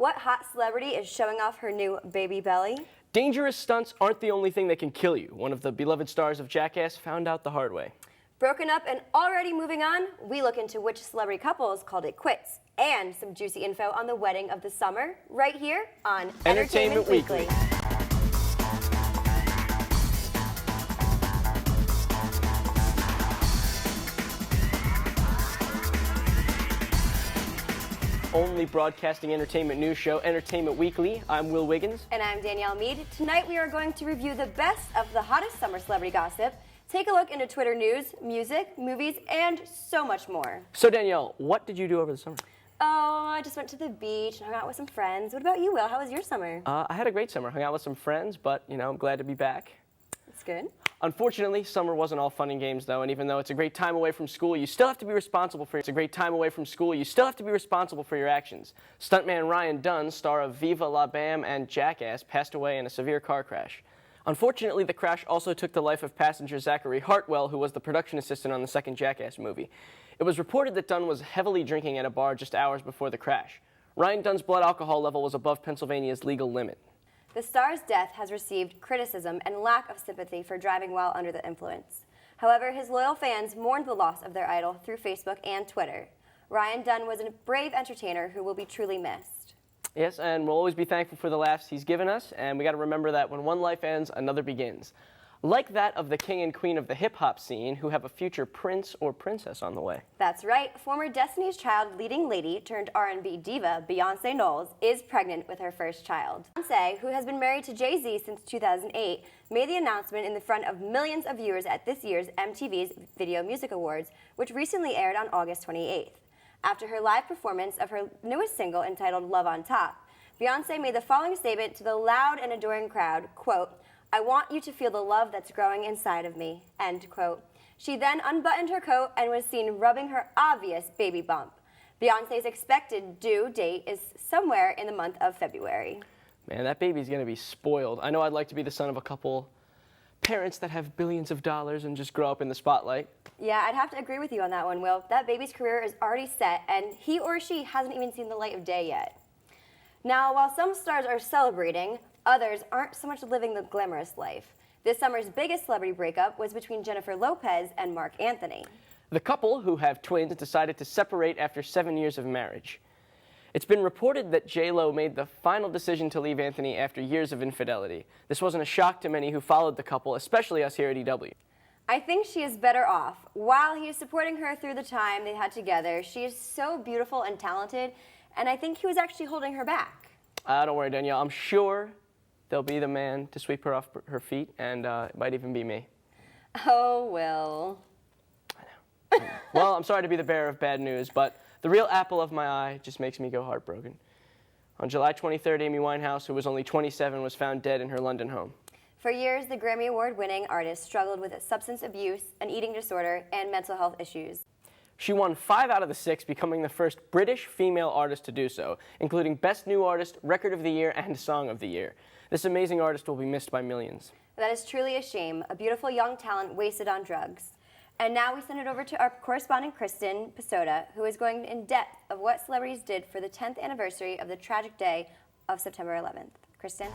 What hot celebrity is showing off her new baby belly? Dangerous stunts aren't the only thing that can kill you. One of the beloved stars of Jackass found out the hard way. Broken up and already moving on? We look into which celebrity couples called it quits and some juicy info on the wedding of the summer right here on Entertainment Weekly. Only broadcasting entertainment news show, Entertainment Weekly. I'm Will Wiggins. And I'm Danielle Meade. Tonight we are going to review the best of the hottest summer celebrity gossip, take a look into Twitter news, music, movies, and so much more. So Danielle, what did you do over the summer? Oh, I just went to the beach and hung out with some friends. What about you, Will? How was your summer? I had a great summer. Hung out with some friends, but, I'm glad to be back. That's good. Unfortunately, summer wasn't all fun and games, though, and even though it's a great time away from school, you still have to be responsible for your actions. Stuntman Ryan Dunn, star of Viva La Bam and Jackass, passed away in a severe car crash. Unfortunately, the crash also took the life of passenger Zachary Hartwell, who was the production assistant on the second Jackass movie. It was reported that Dunn was heavily drinking at a bar just hours before the crash. Ryan Dunn's blood alcohol level was above Pennsylvania's legal limit. The star's death has received criticism and lack of sympathy for driving while under the influence. However, his loyal fans mourned the loss of their idol through Facebook and Twitter. Ryan Dunn was a brave entertainer who will be truly missed. Yes, and we'll always be thankful for the laughs he's given us, and we got to remember that when one life ends, another begins. Like that of the king and queen of the hip-hop scene, who have a future prince or princess on the way. That's right. Former Destiny's Child leading lady turned R&B diva Beyonce Knowles is pregnant with her first child. Beyonce, who has been married to Jay-Z since 2008, made the announcement in the front of millions of viewers at this year's MTV's Video Music Awards, which recently aired on August 28th. After her live performance of her newest single entitled Love on Top, Beyonce made the following statement to the loud and adoring crowd, quote, "I want you to feel the love that's growing inside of me," end quote. She then unbuttoned her coat and was seen rubbing her obvious baby bump. Beyonce's expected due date is somewhere in the month of February. Man, that baby's gonna be spoiled. I know I'd like to be the son of a couple parents that have billions of dollars and just grow up in the spotlight. Yeah, I'd have to agree with you on that one, Will. That baby's career is already set, and he or she hasn't even seen the light of day yet. Now, while some stars are celebrating, others aren't so much living the glamorous life. This summer's biggest celebrity breakup was between Jennifer Lopez and Marc Anthony. The couple, who have twins, decided to separate after 7 years of marriage. It's been reported that J-Lo made the final decision to leave Anthony after years of infidelity. This wasn't a shock to many who followed the couple, especially us here at EW. I think she is better off. While he is supporting her through the time they had together, she is so beautiful and talented, and I think he was actually holding her back. Don't worry, Danielle. I'm sure there'll be the man to sweep her off her feet, and it might even be me. Oh, Will. I know. Well, I'm sorry to be the bearer of bad news, but the real apple of my eye just makes me go heartbroken. On July 23rd, Amy Winehouse, who was only 27, was found dead in her London home. For years, the Grammy Award-winning artist struggled with substance abuse, an eating disorder, and mental health issues. She won 5 out of the 6, becoming the first British female artist to do so, including Best New Artist, Record of the Year, and Song of the Year. This amazing artist will be missed by millions. That is truly a shame, a beautiful young talent wasted on drugs. And now we send it over to our correspondent, Kristen Pasoda, who is going in depth of what celebrities did for the 10th anniversary of the tragic day of September 11th. Kristen?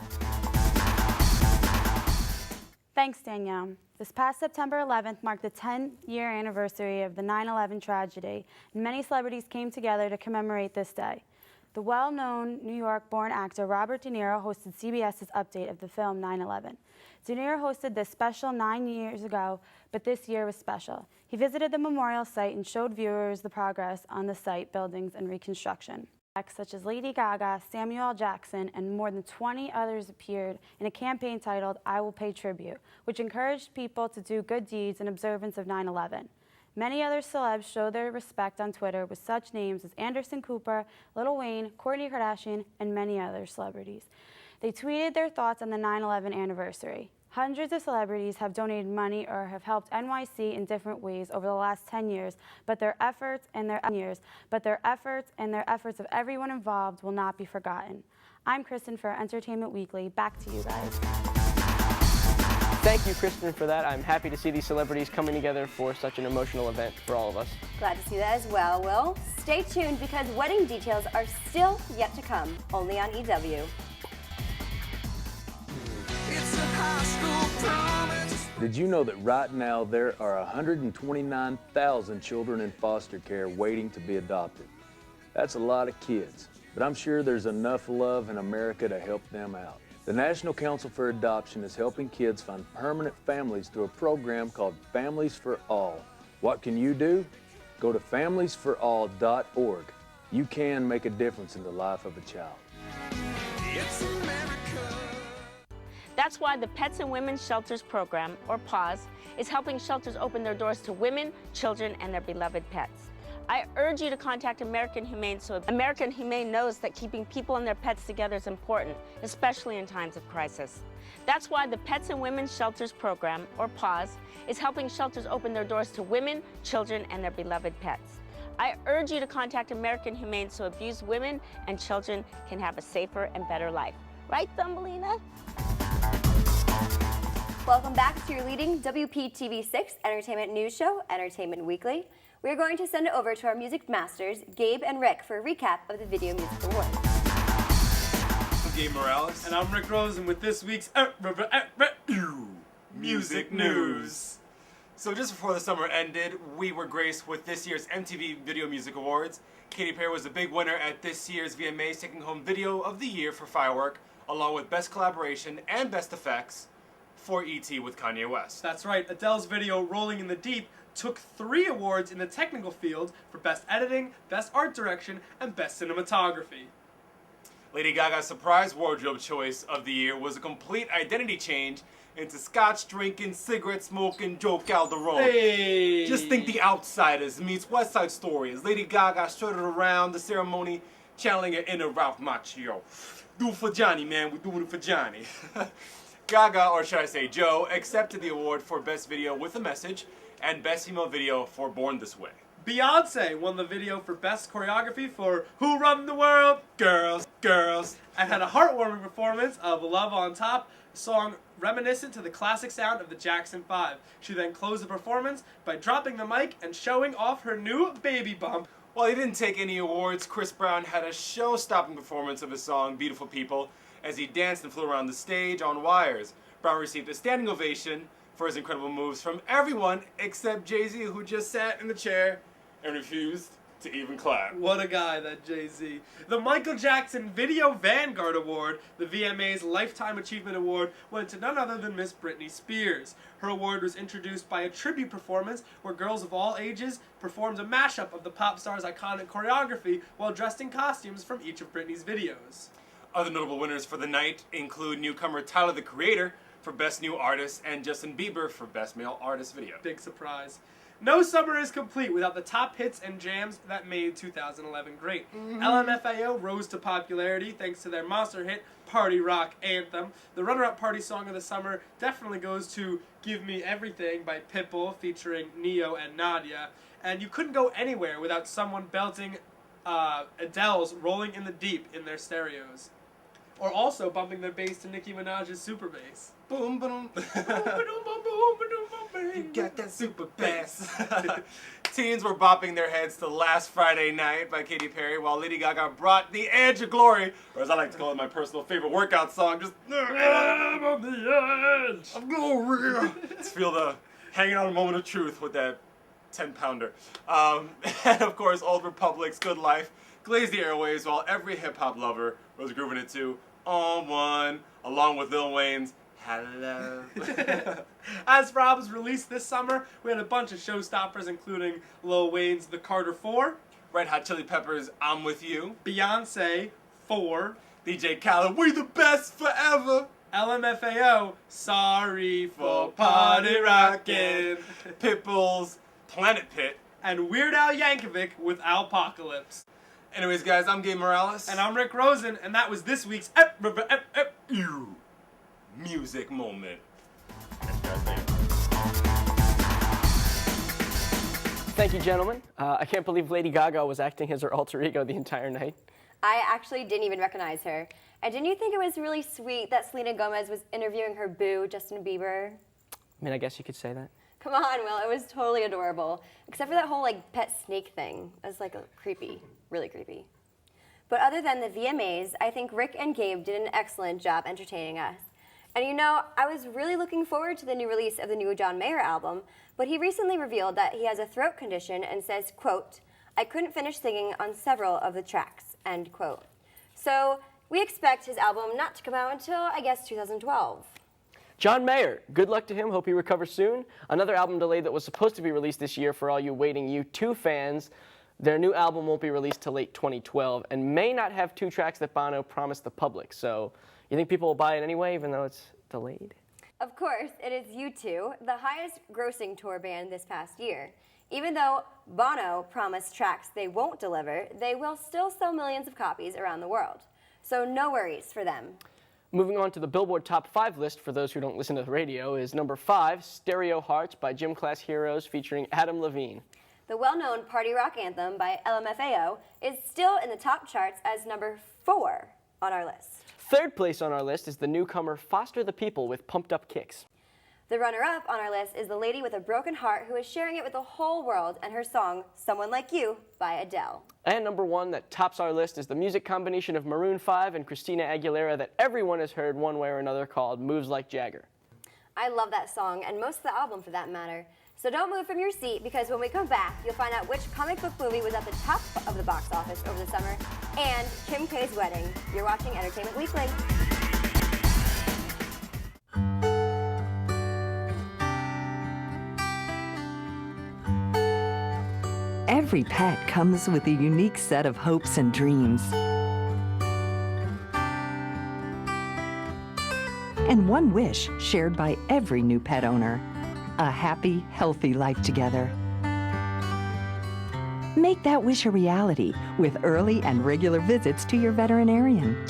Thanks, Danielle. This past September 11th marked the 10-year anniversary of the 9/11 tragedy, and many celebrities came together to commemorate this day. The well-known New York-born actor Robert De Niro hosted CBS's update of the film 9/11. De Niro hosted this special 9 years ago, but this year was special. He visited the memorial site and showed viewers the progress on the site, buildings, and reconstruction. Acts such as Lady Gaga, Samuel L. Jackson, and more than 20 others appeared in a campaign titled I Will Pay Tribute, which encouraged people to do good deeds in observance of 9/11. Many other celebs showed their respect on Twitter with such names as Anderson Cooper, Lil Wayne, Kourtney Kardashian, and many other celebrities. They tweeted their thoughts on the 9/11 anniversary. Hundreds of celebrities have donated money or have helped NYC in different ways over the last 10 years, but their efforts and the efforts of everyone involved will not be forgotten. I'm Kristen for Entertainment Weekly. Back to you guys. Thank you, Kristen, for that. I'm happy to see these celebrities coming together for such an emotional event for all of us. Glad to see that as well, Will. Stay tuned because wedding details are still yet to come, only on EW. Did you know that right now there are 129,000 children in foster care waiting to be adopted? That's a lot of kids, but I'm sure there's enough love in America to help them out. The National Council for Adoption is helping kids find permanent families through a program called Families for All. What can you do? Go to familiesforall.org. You can make a difference in the life of a child. That's why the Pets and Women's Shelters Program, or PAWS, is helping shelters open their doors to women, children, and their beloved pets. I urge you to contact American Humane so American Humane knows that keeping people and their pets together is important, especially in times of crisis. That's why the Pets and Women's Shelters Program, or PAWS, is helping shelters open their doors to women, children, and their beloved pets. I urge you to contact American Humane so abused women and children can have a safer and better life. Right, Thumbelina? Welcome back to your leading WPTV 6 entertainment news show, Entertainment Weekly. We're going to send it over to our music masters, Gabe and Rick, for a recap of the Video Music Awards. I'm Gabe Morales. And I'm Rick Rosen with this week's Music News. So just before the summer ended, we were graced with this year's MTV Video Music Awards. Katy Perry was the big winner at this year's VMAs, taking home Video of the Year for Firework, along with Best Collaboration and Best Effects for E.T. with Kanye West. That's right, Adele's video Rolling in the Deep took 3 awards in the technical field for Best Editing, Best Art Direction, and Best Cinematography. Lady Gaga's surprise wardrobe choice of the year was a complete identity change into scotch drinking, cigarette smoking Joe Calderone. Hey! Just think The Outsiders meets West Side Story as Lady Gaga strutted around the ceremony channeling her inner Ralph Macchio. Do it for Johnny, man, we're doing it for Johnny. Gaga, or should I say Joe, accepted the award for Best Video with a Message and Best Female Video for Born This Way. Beyonce won the video for Best Choreography for Who Run the World? Girls, girls. And had a heartwarming performance of Love on Top, a song reminiscent to the classic sound of the Jackson 5. She then closed the performance by dropping the mic and showing off her new baby bump. While he didn't take any awards, Chris Brown had a show-stopping performance of his song Beautiful People as he danced and flew around the stage on wires. Brown received a standing ovation for his incredible moves from everyone except Jay-Z, who just sat in the chair and refused to even clap. What a guy, that Jay-Z. The Michael Jackson Video Vanguard Award, the VMA's Lifetime Achievement Award, went to none other than Miss Britney Spears. Her award was introduced by a tribute performance where girls of all ages performed a mashup of the pop star's iconic choreography while dressed in costumes from each of Britney's videos. Other notable winners for the night include newcomer Tyler, the Creator, for Best New Artist, and Justin Bieber for Best Male Artist Video. Big surprise. No summer is complete without the top hits and jams that made 2011 great. LMFAO rose to popularity thanks to their monster hit, Party Rock Anthem. The runner-up party song of the summer definitely goes to Give Me Everything by Pitbull featuring Neo and Nadia. And you couldn't go anywhere without someone belting Adele's Rolling in the Deep in their stereos. Or also bumping their bass to Nicki Minaj's super bass. Boom, boom. You got that super bass. Teens were bopping their heads to Last Friday Night by Katy Perry, while Lady Gaga brought The Edge of Glory, or as I like to call it, my personal favorite workout song, just I'm on the edge of glory. Let's feel the hanging on a moment of truth with that 10-pounder. And of course, Old Republic's Good Life glazed the airwaves while every hip-hop lover was grooving it to On One, along with Lil Wayne's Hello. As for albums released this summer, we had a bunch of showstoppers including Lil Wayne's The Carter 4, Red Hot Chili Peppers' I'm With You, Beyonce 4, DJ Khaled, We the Best Forever, LMFAO, Sorry for Party Rockin', Pitbull's Planet Pit, and Weird Al Yankovic with Alpocalypse. Anyways, guys, I'm Gabe Morales. And I'm Rick Rosen, and that was this week's Music Moment. Thank you, gentlemen. I can't believe Lady Gaga was acting as her alter ego the entire night. I actually didn't even recognize her. And didn't you think it was really sweet that Selena Gomez was interviewing her boo, Justin Bieber? I mean, I guess you could say that. Come on, Will, it was totally adorable. Except for that whole like pet snake thing. It was like creepy, really creepy. But other than the VMAs, I think Rick and Gabe did an excellent job entertaining us. And you know, I was really looking forward to the new release of the new John Mayer album, but he recently revealed that he has a throat condition and says, quote, "I couldn't finish singing on several of the tracks," end quote. So we expect his album not to come out until, I guess, 2012. John Mayer, good luck to him. Hope he recovers soon. Another album delayed that was supposed to be released this year for all you Waiting U2 fans. Their new album won't be released till late 2012 and may not have 2 tracks that Bono promised the public. So you think people will buy it anyway, even though it's delayed? Of course, it is U2, the highest grossing tour band this past year. Even though Bono promised tracks they won't deliver, they will still sell millions of copies around the world. So no worries for them. Moving on to the Billboard Top 5 list, for those who don't listen to the radio, is number 5, Stereo Hearts by Gym Class Heroes featuring Adam Levine. The well-known party rock anthem by LMFAO is still in the top charts as number 4 on our list. Third place on our list is the newcomer Foster the People with Pumped Up Kicks. The runner-up on our list is the lady with a broken heart who is sharing it with the whole world and her song, Someone Like You by Adele. And number 1 that tops our list is the music combination of Maroon 5 and Christina Aguilera that everyone has heard one way or another, called Moves Like Jagger. I love that song, and most of the album for that matter. So don't move from your seat, because when we come back, you'll find out which comic book movie was at the top of the box office over the summer, and Kim K's wedding. You're watching Entertainment Weekly. Every pet comes with a unique set of hopes and dreams. And one wish shared by every new pet owner: a happy, healthy life together. Make that wish a reality with early and regular visits to your veterinarian.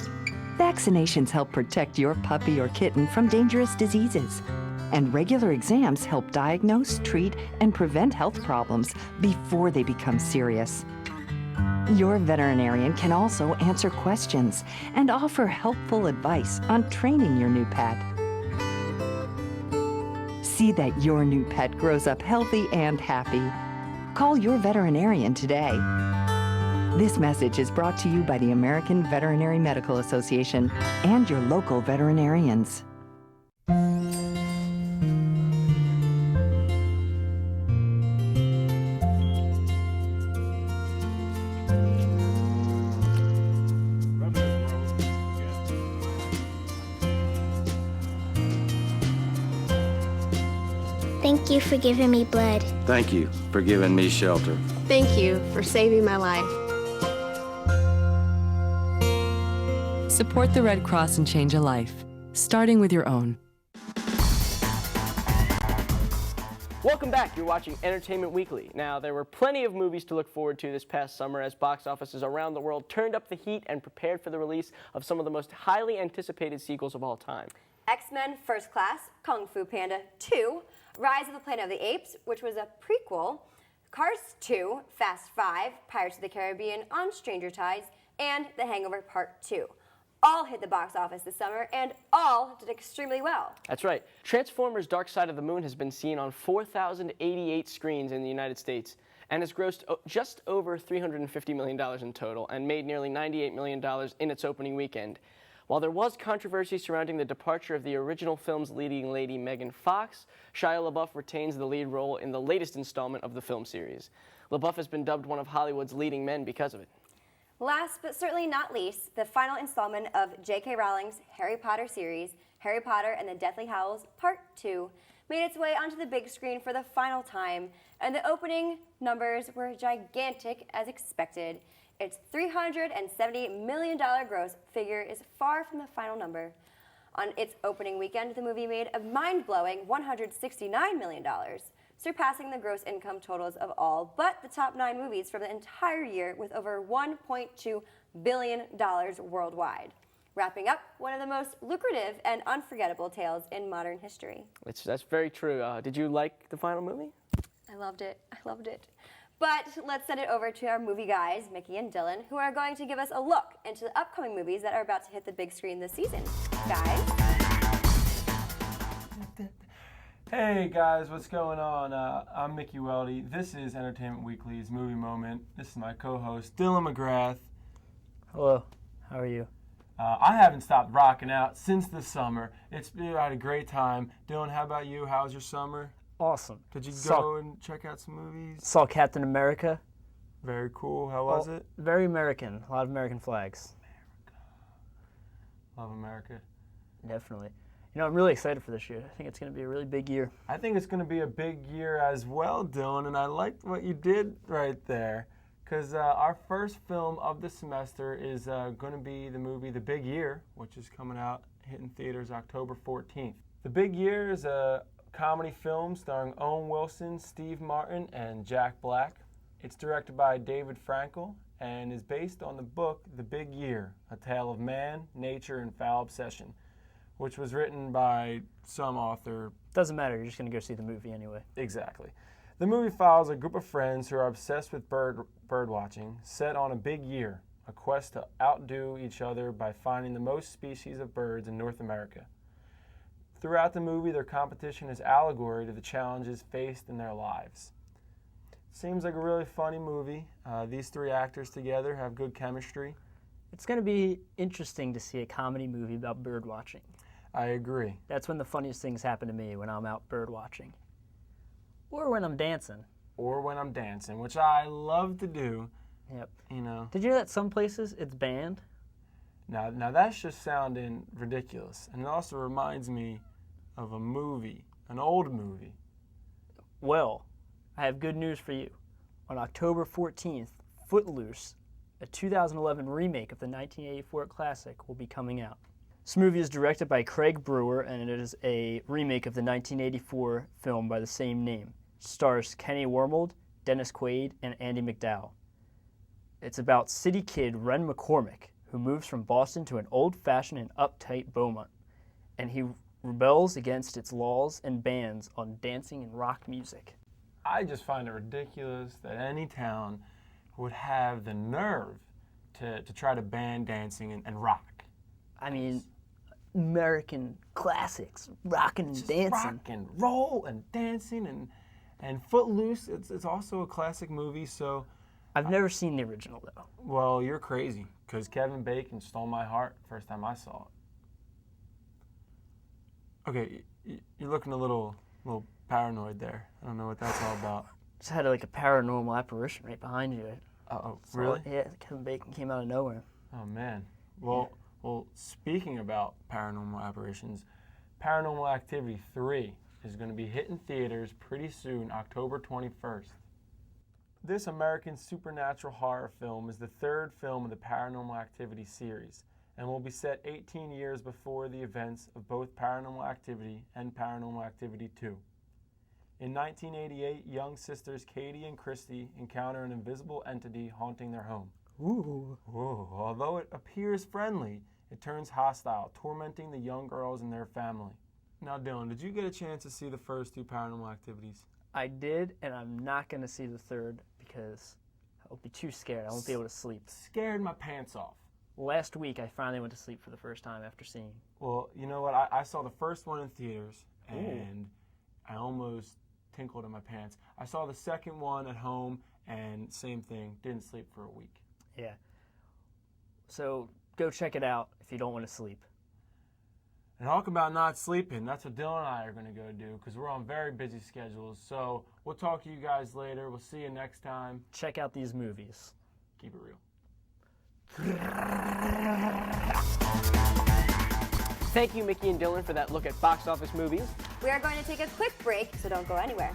Vaccinations help protect your puppy or kitten from dangerous diseases. And regular exams help diagnose, treat, and prevent health problems before they become serious. Your veterinarian can also answer questions and offer helpful advice on training your new pet. See that your new pet grows up healthy and happy. Call your veterinarian today. This message is brought to you by the American Veterinary Medical Association and your local veterinarians. Thank you for giving me blood. Thank you for giving me shelter. Thank you for saving my life. Support the Red Cross and change a life, starting with your own. Welcome back. You're watching Entertainment Weekly. Now, there were plenty of movies to look forward to this past summer as box offices around the world turned up the heat and prepared for the release of some of the most highly anticipated sequels of all time. X-Men First Class, Kung Fu Panda 2, Rise of the Planet of the Apes, which was a prequel, Cars 2, Fast 5, Pirates of the Caribbean on Stranger Tides, and The Hangover Part 2. All hit the box office this summer, and all did extremely well. That's right. Transformers Dark Side of the Moon has been seen on 4,088 screens in the United States and has grossed just over $350 million in total and made nearly $98 million in its opening weekend. While there was controversy surrounding the departure of the original film's leading lady Megan Fox, Shia LaBeouf retains the lead role in the latest installment of the film series. LaBeouf has been dubbed one of Hollywood's leading men because of it. Last but certainly not least, the final installment of J.K. Rowling's Harry Potter series, Harry Potter and the Deathly Hallows Part 2, made its way onto the big screen for the final time, and the opening numbers were gigantic as expected. Its $370 million gross figure is far from the final number. On its opening weekend, the movie made a mind-blowing $169 million, surpassing the gross income totals of all but the top 9 movies from the entire year with over $1.2 billion worldwide, wrapping up one of the most lucrative and unforgettable tales in modern history. That's very true. Did you like the final movie? I loved it. I loved it. But let's send it over to our movie guys, Mickey and Dylan, who are going to give us a look into the upcoming movies that are about to hit the big screen this season. Guys? Hey guys, what's going on? I'm Mickey Weldy. This is Entertainment Weekly's Movie Moment. This is my co-host, Dylan McGrath. Hello, how are you? I haven't stopped rocking out since the summer. I had a great time. Dylan, how about you? How's your summer? Awesome. Did you go and check out some movies? Saw Captain America. Very cool. How was it? Very American. A lot of American flags. Love America. Definitely. You know, I'm really excited for this year. I think it's going to be a really big year. I think it's going to be a big year as well, Dylan, and I liked what you did right there. Because our first film of the semester is going to be the movie The Big Year, which is coming out, hitting theaters October 14th. The Big Year is a comedy film starring Owen Wilson, Steve Martin, and Jack Black. It's directed by David Frankel and is based on the book The Big Year, A Tale of Man, Nature, and Foul Obsession, which was written by some author. Doesn't matter, you're just going to go see the movie anyway. Exactly. The movie follows a group of friends who are obsessed with bird watching, set on a big year, a quest to outdo each other by finding the most species of birds in North America. Throughout the movie, their competition is allegory to the challenges faced in their lives. Seems like a really funny movie. These three actors together have good chemistry. It's going to be interesting to see a comedy movie about bird watching. I agree. That's when the funniest things happen to me, when I'm out bird watching. Or when I'm dancing. Or when I'm dancing, which I love to do. Yep. You know. Did you know that some places it's banned? Now that's just sounding ridiculous. And it also reminds me of a movie, an old movie. Well, I have good news for you. On October 14th, Footloose, a 2011 remake of the 1984 classic, will be coming out. This movie is directed by Craig Brewer, and it is a remake of the 1984 film by the same name. It stars Kenny Wormold, Dennis Quaid, and Andy McDowell. It's about city kid Ren McCormick, who moves from Boston to an old-fashioned and uptight Beaumont, and he rebels against its laws and bans on dancing and rock music. I just find it ridiculous that any town would have the nerve to try to ban dancing and rock. I mean, American classics, rockin' and dancing. Rock and roll and dancing and Footloose, it's also a classic movie, so... I've never seen the original, though. Well, you're crazy, because Kevin Bacon stole my heart the first time I saw it. Okay, you're looking a little paranoid there. I don't know what that's all about. Just had like a paranormal apparition right behind you. Uh-oh, really? Yeah, Kevin Bacon came out of nowhere. Oh, man. Well, speaking about paranormal apparitions, Paranormal Activity 3 is going to be hitting theaters pretty soon, October 21st. This American supernatural horror film is the third film of the Paranormal Activity series and will be set 18 years before the events of both Paranormal Activity and Paranormal Activity 2. In 1988, young sisters Katie and Christy encounter an invisible entity haunting their home. Ooh. Whoa. Although it appears friendly, it turns hostile, tormenting the young girls and their family. Now, Dylan, did you get a chance to see the first two Paranormal Activities? I did, and I'm not going to see the third because I'll be too scared. I won't be able to sleep. Scared my pants off. Last week, I finally went to sleep for the first time after seeing. Well, you know what? I saw the first one in theaters, and I almost tinkled in my pants. I saw the second one at home, and same thing. Didn't sleep for a week. Yeah. So go check it out if you don't want to sleep. And talk about not sleeping. That's what Dylan and I are going to go do because we're on very busy schedules. So we'll talk to you guys later. We'll see you next time. Check out these movies. Keep it real. Thank you, Mickey and Dylan, for that look at box office movies. We are going to take a quick break, so don't go anywhere.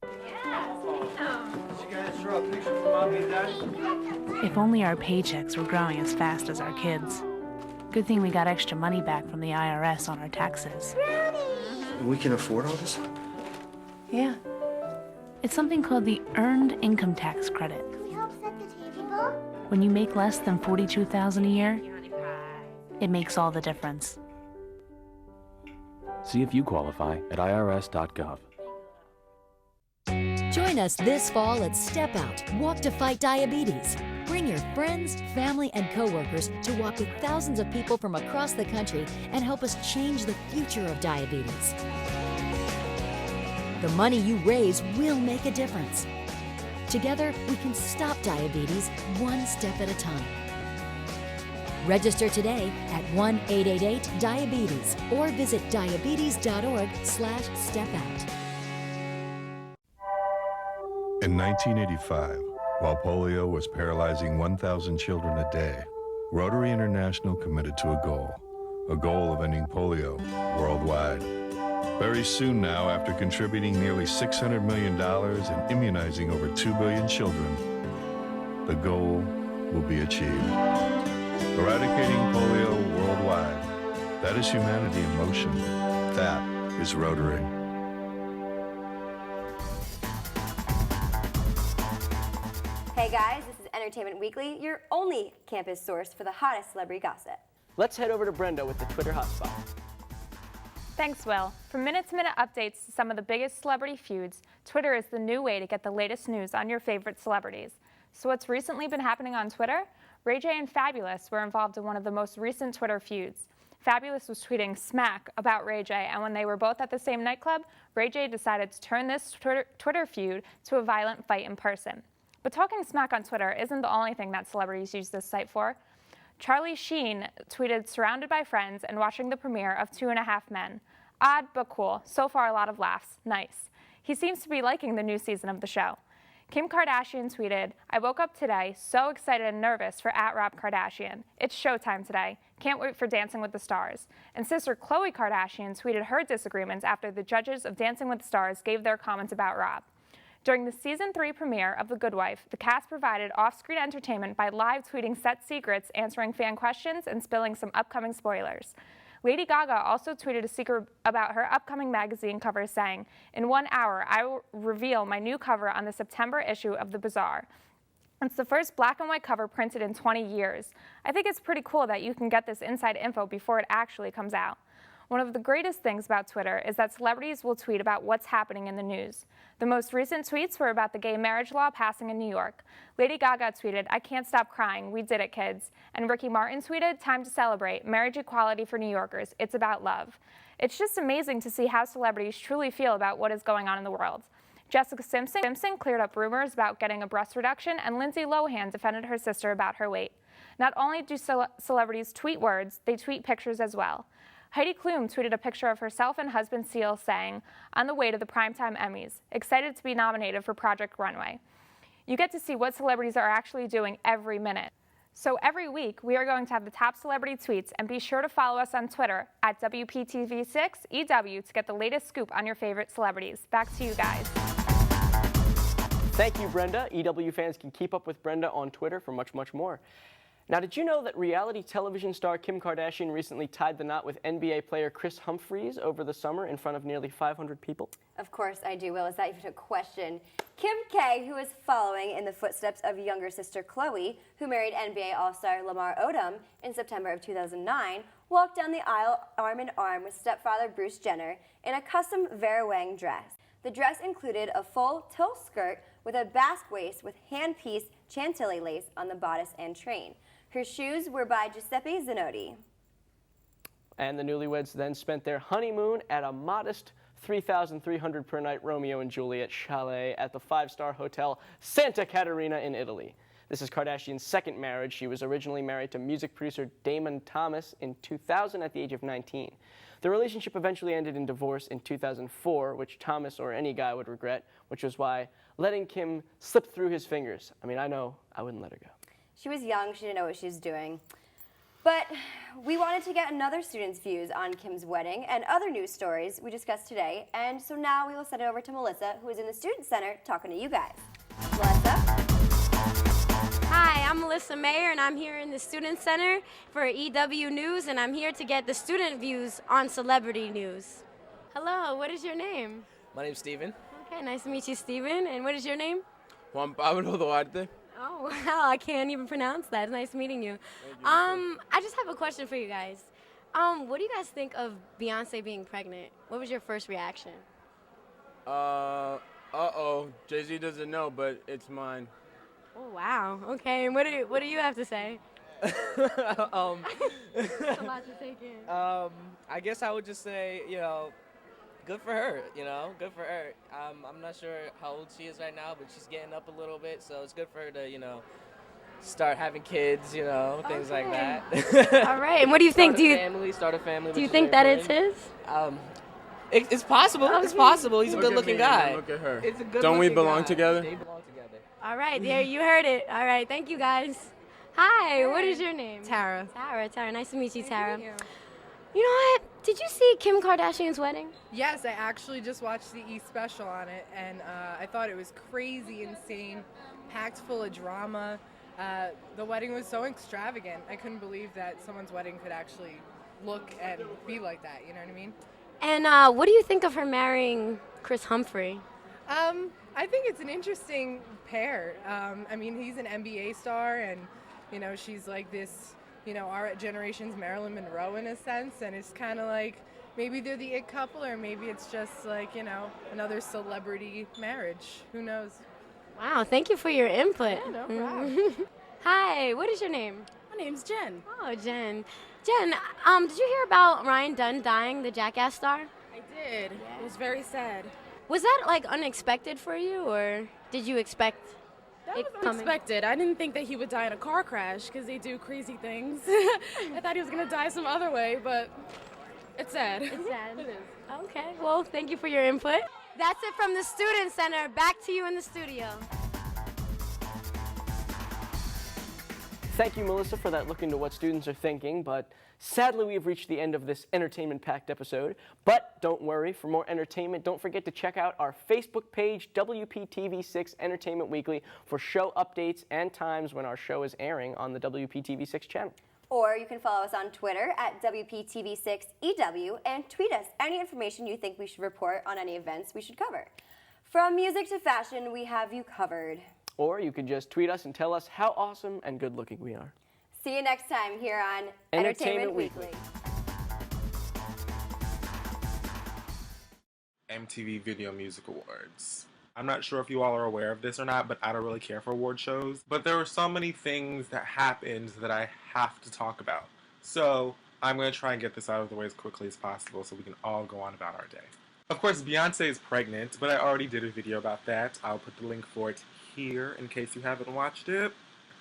Did you guys draw a picture for Mommy and Daddy? If only our paychecks were growing as fast as our kids. Good thing we got extra money back from the IRS on our taxes. We can afford all this? Yeah. It's something called the Earned Income Tax Credit. Can we help set the table? When you make less than $42,000 a year, it makes all the difference. See if you qualify at irs.gov. Join us this fall at Step Out, Walk to Fight Diabetes. Bring your friends, family, and coworkers to walk with thousands of people from across the country and help us change the future of diabetes. The money you raise will make a difference. Together, we can stop diabetes one step at a time. Register today at 1-888-DIABETES or visit diabetes.org/stepout. In 1985, while polio was paralyzing 1,000 children a day, Rotary International committed to a goal of ending polio worldwide. Very soon now, after contributing nearly $600 million and immunizing over 2 billion children, the goal will be achieved. Eradicating polio worldwide. That is humanity in motion. That is Rotary. Hey guys, this is Entertainment Weekly, your only campus source for the hottest celebrity gossip. Let's head over to Brenda with the Twitter hotspot. Thanks, Will. From minute-to-minute updates to some of the biggest celebrity feuds, Twitter is the new way to get the latest news on your favorite celebrities. So what's recently been happening on Twitter? Ray J and Fabulous were involved in one of the most recent Twitter feuds. Fabulous was tweeting smack about Ray J, and when they were both at the same nightclub, Ray J decided to turn this Twitter feud to a violent fight in person. But talking smack on Twitter isn't the only thing that celebrities use this site for. Charlie Sheen tweeted surrounded by friends and watching the premiere of 2.5 Men. Odd but cool. So far a lot of laughs. Nice. He seems to be liking the new season of the show. Kim Kardashian tweeted, I woke up today so excited and nervous for @Rob Kardashian. It's showtime today. Can't wait for Dancing with the Stars. And sister Khloe Kardashian tweeted her disagreements after the judges of Dancing with the Stars gave their comments about Rob. During the Season 3 premiere of The Good Wife, the cast provided off-screen entertainment by live tweeting set secrets, answering fan questions, and spilling some upcoming spoilers. Lady Gaga also tweeted a secret about her upcoming magazine cover, saying, in 1 hour, I will reveal my new cover on the September issue of The Bazaar. It's the first black and white cover printed in 20 years. I think it's pretty cool that you can get this inside info before it actually comes out. One of the greatest things about Twitter is that celebrities will tweet about what's happening in the news. The most recent tweets were about the gay marriage law passing in New York. Lady Gaga tweeted, I can't stop crying, we did it, kids. And Ricky Martin tweeted, time to celebrate, marriage equality for New Yorkers, it's about love. It's just amazing to see how celebrities truly feel about what is going on in the world. Jessica Simpson cleared up rumors about getting a breast reduction, and Lindsay Lohan defended her sister about her weight. Not only do celebrities tweet words, they tweet pictures as well. Heidi Klum tweeted a picture of herself and husband Seal saying, on the way to the Primetime Emmys, excited to be nominated for Project Runway. You get to see what celebrities are actually doing every minute. So every week, we are going to have the top celebrity tweets, and be sure to follow us on Twitter at WPTV6EW to get the latest scoop on your favorite celebrities. Back to you guys. Thank you, Brenda. EW fans can keep up with Brenda on Twitter for much, much more. Now, did you know that reality television star Kim Kardashian recently tied the knot with NBA player Chris Humphries over the summer in front of nearly 500 people? Of course I do, Will. Is that even a question? Kim K, who is following in the footsteps of younger sister Khloe, who married NBA All-Star Lamar Odom in September of 2009, walked down the aisle arm in arm with stepfather Bruce Jenner in a custom Vera Wang dress. The dress included a full tilt skirt with a basque waist with hand-piece chantilly lace on the bodice and train. Her shoes were by Giuseppe Zanotti. And the newlyweds then spent their honeymoon at a modest $3,300 per night Romeo and Juliet chalet at the five-star hotel Santa Caterina in Italy. This is Kardashian's second marriage. She was originally married to music producer Damon Thomas in 2000 at the age of 19. The relationship eventually ended in divorce in 2004, which Thomas or any guy would regret, which was why letting Kim slip through his fingers. I mean, I know I wouldn't let her go. She was young, she didn't know what she was doing. But we wanted to get another student's views on Kim's wedding and other news stories we discussed today, and so now we will send it over to Melissa, who is in the Student Center talking to you guys. Melissa? Hi, I'm Melissa Mayer, and I'm here in the Student Center for EW News, and I'm here to get the student views on celebrity news. Hello, what is your name? My name's Steven. Okay, nice to meet you, Steven. And what is your name? Juan Pablo Duarte. Oh, wow, I can't even pronounce that. It's nice meeting you. I just have a question for you guys. What do you guys think of Beyonce being pregnant? What was your first reaction? Uh-oh. Jay-Z doesn't know, but it's mine. Oh wow. Okay. And what do you have to say? It's a lot to take in. I guess I would just say, good for her, good for her. I'm not sure how old she is right now, but she's getting up a little bit, so it's good for her to, start having kids, things like that. All right. And what do you think? Start a family. Do you think that it's his? It's possible. Okay. It's possible. He's a good-looking guy. Look at her. It's a good. Don't we belong together? They belong together. All right. There, you heard it. All right. Thank you, guys. Hi. What is your name? Tara. Tara. Nice to meet you, Tara. You know what? Did you see Kim Kardashian's wedding? Yes, I actually just watched the E! Special on it, and I thought it was crazy, insane, packed full of drama. The wedding was so extravagant. I couldn't believe that someone's wedding could actually look and be like that, you know what I mean? And what do you think of her marrying Chris Humphrey? I think it's an interesting pair. I mean, he's an NBA star, and, she's like this, our generation's Marilyn Monroe in a sense, and it's kind of like maybe they're the it couple, or maybe it's just like, another celebrity marriage. Who knows? Wow, thank you for your input. Yeah, no problem. Hi, what is your name? My name's Jen. Oh, Jen. Jen, did you hear about Ryan Dunn dying, the Jackass star? I did. It was very sad. Was that like unexpected for you, or did you expect That it was coming? unexpected. I didn't think that he would die in a car crash because they do crazy things. I thought he was going to die some other way, but it's sad. It's sad. It is. Okay, well, thank you for your input. That's it from the Student Center. Back to you in the studio. Thank you, Melissa, for that look into what students are thinking, but sadly we have reached the end of this entertainment-packed episode. But don't worry, for more entertainment, don't forget to check out our Facebook page, WPTV6 Entertainment Weekly, for show updates and times when our show is airing on the WPTV6 channel. Or you can follow us on Twitter at WPTV6EW and tweet us any information you think we should report on any events we should cover. From music to fashion, we have you covered. Or you could just tweet us and tell us how awesome and good-looking we are. See you next time here on Entertainment Weekly. MTV Video Music Awards. I'm not sure if you all are aware of this or not, but I don't really care for award shows. But there were so many things that happened that I have to talk about. So I'm going to try and get this out of the way as quickly as possible so we can all go on about our day. Of course, Beyonce is pregnant, but I already did a video about that. I'll put the link for it here in case you haven't watched it.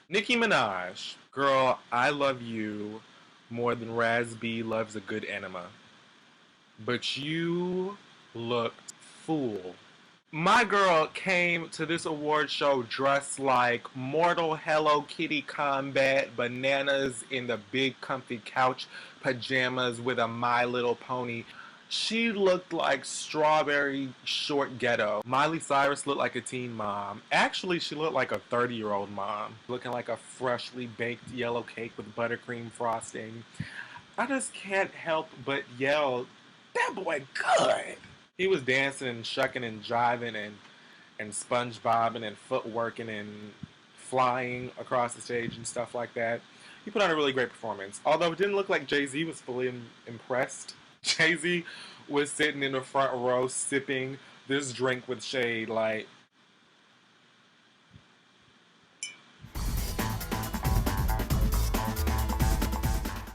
Nicki Minaj. Girl, I love you more than Raz B loves a good enema. But you looked fool. My girl came to this award show dressed like Mortal Hello Kitty Combat, bananas in the big comfy couch pajamas with a My Little Pony. She looked like Strawberry Short Ghetto. Miley Cyrus looked like a teen mom. Actually, she looked like a 30-year-old mom, looking like a freshly baked yellow cake with buttercream frosting. I just can't help but yell, that boy good! He was dancing and shucking and jiving and SpongeBobbing and footworking and flying across the stage and stuff like that. He put on a really great performance. Although it didn't look like Jay-Z was fully impressed. Jay-Z was sitting in the front row sipping this drink with shade like,